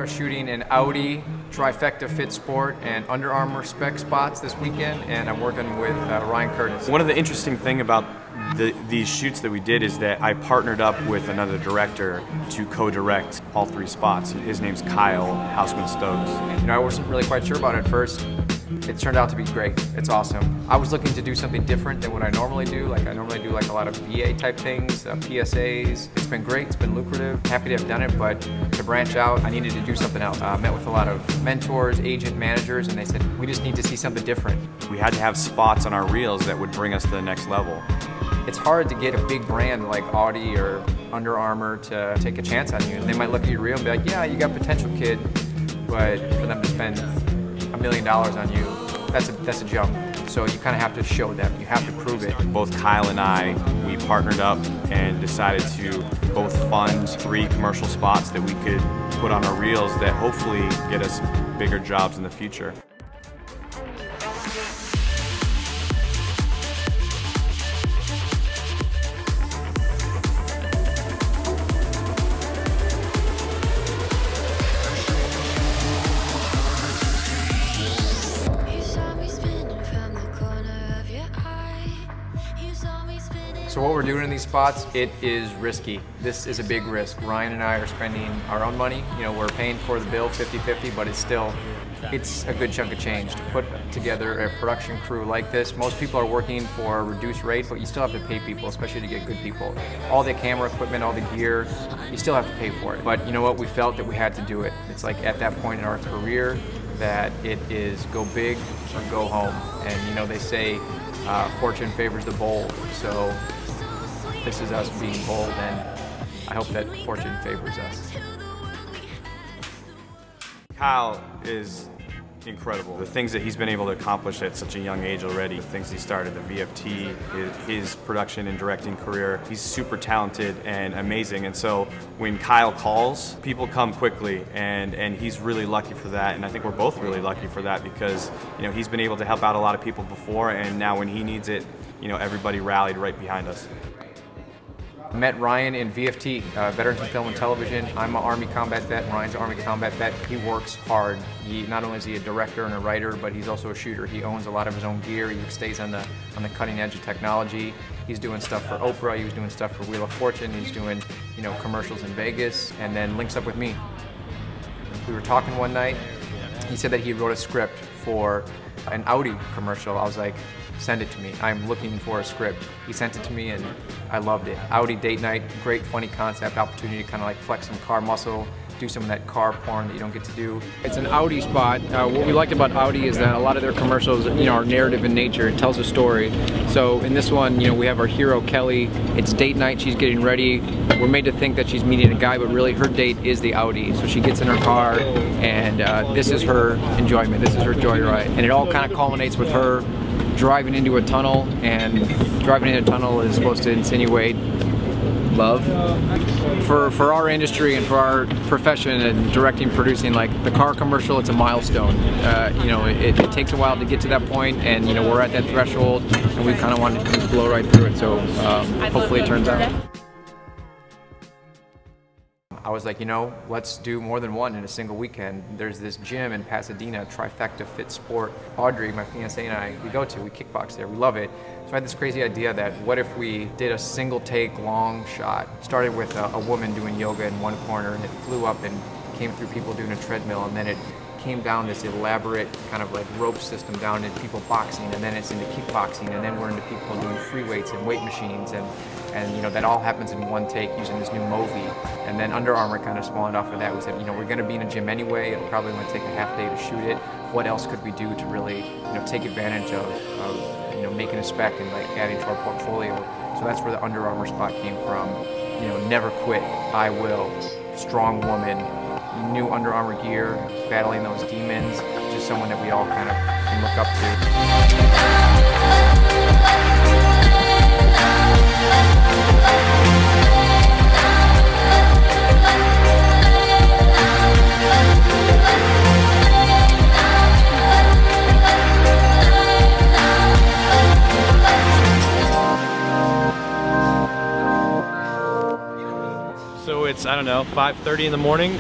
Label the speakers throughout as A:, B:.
A: was shooting an Audi Trifecta Fit Sport and Under Armour spec spots this weekend, and I'm working with Ryan Curtis.
B: One of the interesting things about these shoots that we did is that I partnered up with another director to co-direct all 3 spots. His name's Kyle, hausmann-stokes.
A: You know, I wasn't really quite sure about it at first. It turned out to be great. It's awesome. I was looking to do something different than what I normally do. Like I normally do a lot of VA type things, PSAs. It's been great, it's been lucrative. Happy to have done it, but to branch out, I needed to do something else. I met with a lot of mentors, agent managers, and they said, we just need to see something different.
B: We had to have spots on our reels that would bring us to the next level.
A: It's hard to get a big brand like Audi or Under Armour to take a chance on you. They might look at your reel and be like, yeah, you got potential, kid, but for them to spend $1 million on you, that's a jump. So you kind of have to show them, you have to prove it.
B: Both Kyle and I, we partnered up and decided to both fund 3 commercial spots that we could put on our reels that hopefully get us bigger jobs in the future.
A: So what we're doing in these spots, it is risky. This is a big risk. Ryan and I are spending our own money. You know, we're paying for the bill 50-50, but it's a good chunk of change to put together a production crew like this. Most people are working for a reduced rate, but you still have to pay people, especially to get good people. All the camera equipment, all the gear, you still have to pay for it. But you know what, we felt that we had to do it. It's like at that point in our career that it is go big or go home. And you know, they say fortune favors the bold. So this is us being bold, and I hope that fortune favors us.
B: Kyle is incredible. The things that he's been able to accomplish at such a young age already, the things he started, the VFT, his production and directing career, he's super talented and amazing. And so when Kyle calls, people come quickly, and he's really lucky for that. And I think we're both really lucky for that because, you know, he's been able to help out a lot of people before, and now when he needs it, you know, everybody rallied right behind us.
A: I met Ryan in VFT, Veterans in Film and Television. I'm an Army combat vet, Ryan's an Army combat vet. He works hard. Not only is he a director and a writer, but he's also a shooter. He owns a lot of his own gear. He stays on the cutting edge of technology. He's doing stuff for Oprah, he was doing stuff for Wheel of Fortune, he's doing, you know, commercials in Vegas, and then links up with me. We were talking one night, he said that he wrote a script for an Audi commercial. I was like, send it to me. I'm looking for a script. He sent it to me and I loved it. Audi date night, great funny concept, opportunity to kind of like flex some car muscle, do some of that car porn that you don't get to do. It's an Audi spot. What we liked about Audi is that a lot of their commercials, you know, are narrative in nature. It tells a story. So in this one, you know, we have our hero Kelly. It's date night. She's getting ready. We're made to think that she's meeting a guy, but really her date is the Audi. So she gets in her car, and this is her enjoyment. This is her joyride, and it all kind of culminates with her driving into a tunnel, and driving into a tunnel is supposed to insinuate love. For our industry and for our profession and directing, producing, like the car commercial, it's a milestone. You know, it takes a while to get to that point, and you know, we're at that threshold, and we kind of wanted to just blow right through it. So hopefully it turns out. I was like, you know, let's do more than one in a single weekend. There's this gym in Pasadena, Trifecta Fit Sport. Audrey, my fiancée, and I, we kickbox there, we love it. So I had this crazy idea that what if we did a single take long shot? Started with a woman doing yoga in one corner, and it flew up and came through people doing a treadmill, and then it came down this elaborate kind of like rope system down into people boxing, and then it's into kickboxing, and then we're into people doing free weights and weight machines, and you know, that all happens in one take using this new Movi. And then Under Armour kind of spawned off of that. We said, you know, we're going to be in a gym anyway. It'll probably only take a half day to shoot it. What else could we do to really, you know, take advantage of you know, making a spec and like adding to our portfolio? So that's where the Under Armour spot came from. You know, never quit, I will, strong woman, new Under Armour gear, battling those demons, just someone that we all kind of can look up
B: it's, I don't know, 5:30 in the morning.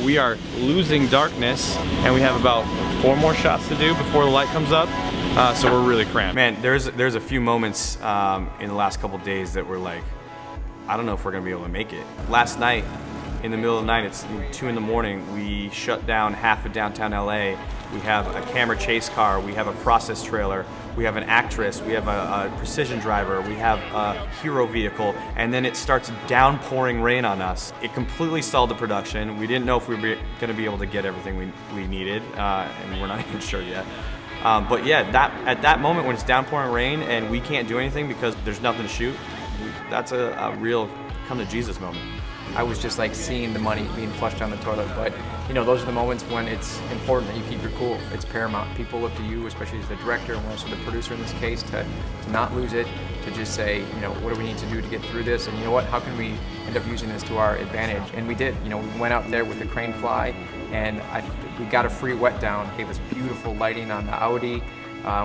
B: We are losing darkness, and we have about 4 more shots to do before the light comes up. So we're really cramped. Man, there's a few moments in the last couple days that we're like, I don't know if we're gonna be able to make it. Last night, in the middle of the night, it's 2 in the morning, we shut down half of downtown LA. We have a camera chase car, we have a process trailer, we have an actress, we have a precision driver, we have a hero vehicle, and then it starts downpouring rain on us. It completely stalled the production. We didn't know if we were gonna be able to get everything we needed, and we're not even sure yet. But yeah, at that moment when it's downpouring rain and we can't do anything because there's nothing to shoot, that's a real come to Jesus moment.
A: I was just like seeing the money being flushed down the toilet, but you know, those are the moments when it's important that you keep your cool. It's paramount. People look to you, especially as the director and also the producer in this case, to not lose it, to just say, you know, what do we need to do to get through this? And you know what, how can we end up using this to our advantage? And we did. You know, we went out there with the crane fly, and we got a free wet down, gave us beautiful lighting on the Audi.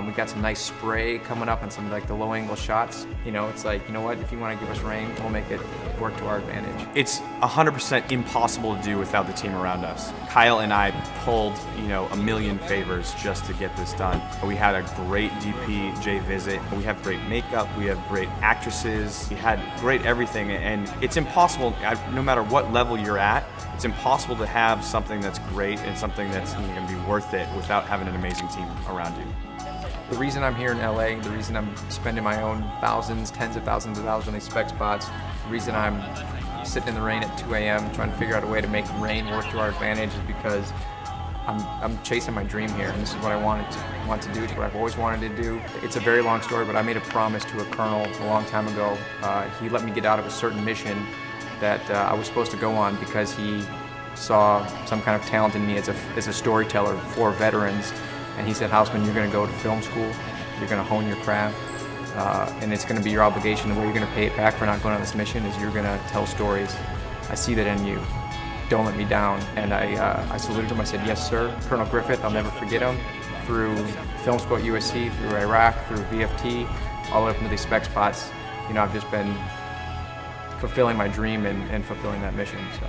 A: We got some nice spray coming up on some of like the low angle shots. You know, it's like, you know what, if you want to give us rain, we'll make it work to our advantage.
B: It's 100% impossible to do without the team around us. Kyle and I pulled, you know, a million favors just to get this done. We had a great DP, Jay Visit. We have great makeup, we have great actresses, we had great everything, and it's impossible, no matter what level you're at, it's impossible to have something that's great and something that's going to be worth it without having an amazing team around you.
A: The reason I'm here in LA, the reason I'm spending my own thousands, tens of thousands of dollars on these spec spots, the reason I'm sitting in the rain at 2 a.m. trying to figure out a way to make rain work to our advantage is because I'm chasing my dream here, and this is what I want to do. It's what I've always wanted to do. It's a very long story, but I made a promise to a colonel a long time ago. He let me get out of a certain mission that I was supposed to go on because he saw some kind of talent in me as a storyteller for veterans. And he said, Hausmann, you're going to go to film school, you're going to hone your craft, and it's going to be your obligation. The way you're going to pay it back for not going on this mission is you're going to tell stories. I see that in you. Don't let me down. And I saluted him. I said, yes, sir. Colonel Griffith, I'll never forget him. Through film school at USC, through Iraq, through VFT, all the way up into these spec spots, you know, I've just been fulfilling my dream and fulfilling that mission. So.